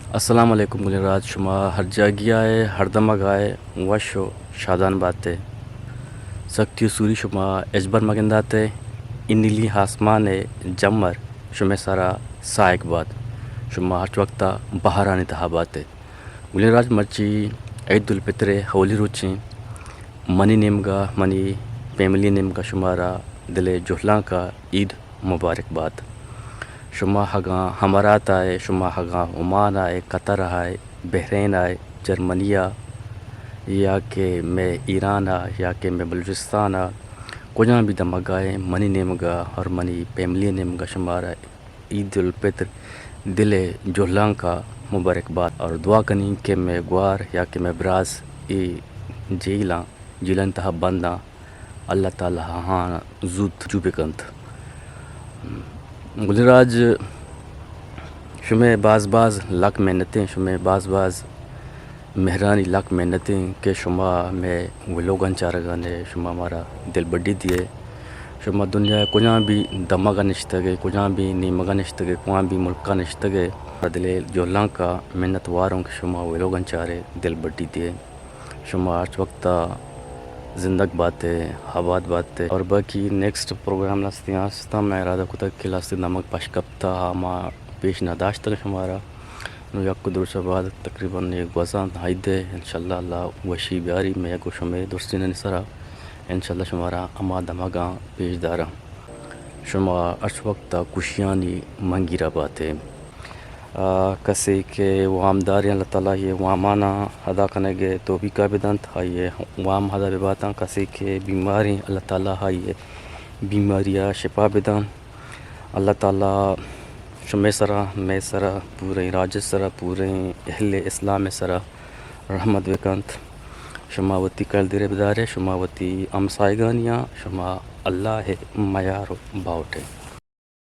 السلام علیکم گلراج شما ہر جاگیائے ہر دمگائے وشو شادان باتے سکتی سوری شما اجبر مگنداتے انیلی ہاسمان جمر شما سارا سائق بات شما ہر وقتا بہارانی تہا باتے گلراج مرچی عید الفطر ہولی روچیں منی نیمگا منی فیملی نیمگا شمارا دل جہلاں کا عید مبارک بات شما ہگاں ہمارات آئے شما ہگاں عمان آئے قطر آئے بحرین آئے جرمنیا یا کہ میں ایران یا کہ میں بلوچستان کجاں بھی دمگائے منی نیمگا اور منی فیملی نیمگا شمارا عید الفطر دل جہلاں کا مبارک بات اور دعا کنی کہ میں گوار یا کہ میں براز ای جیلان تہا بنداں اللہ تعالیٰ ہاں زود جو بکنت گلراج شمیں باز لک محنتیں شمیں باز مہرانی لک محنتیں کہ شما میں وہ لوگاں چارگانے شما ہمارا دل بڑی دیے شما دنیا کجاں بھی دمگا نشتگے کجاں بھی نیمگا نشتگے کجاں بھی ملکا نشتگے دل جولاں کا محنت واروں کہ شما وہ لوگاں چارے دل بڑی دیے شما ہر وقتا زندگ باتیں آباد باتیں اور باقی نیکسٹ پروگرام لاستی آستا میں ارادہ کتا کہ لاستی نمک پاش کپتا ہما پیش نداشت شمارا نو یک درس بعد تقریباً ایک وزان حید ہے انشاءاللہ اللہ وشی بیاری میں یک شمع درستی نسرا انشاءاللہ شمارا اما دماغاں پیش دارا شما اچ وقتا کشیانی منگیرہ باتیں کسی کہ وام داری اللہ تعالیٰ یہ وامانا ادا کرنے گے تو بھی قابدانت آئیے وام ادا باتاں کسی کہ بیماری اللہ تعالیٰ آئیے بیماریاں شفا بدان اللہ تعالیٰ شمع سرا میں سرا پورے راج سرا پورے اہل اسلام سرا رحمت وکانت شماوتی کل دیر بدارے شماوتی امسائے گانیاں شما اللہ ہے میار باوٹے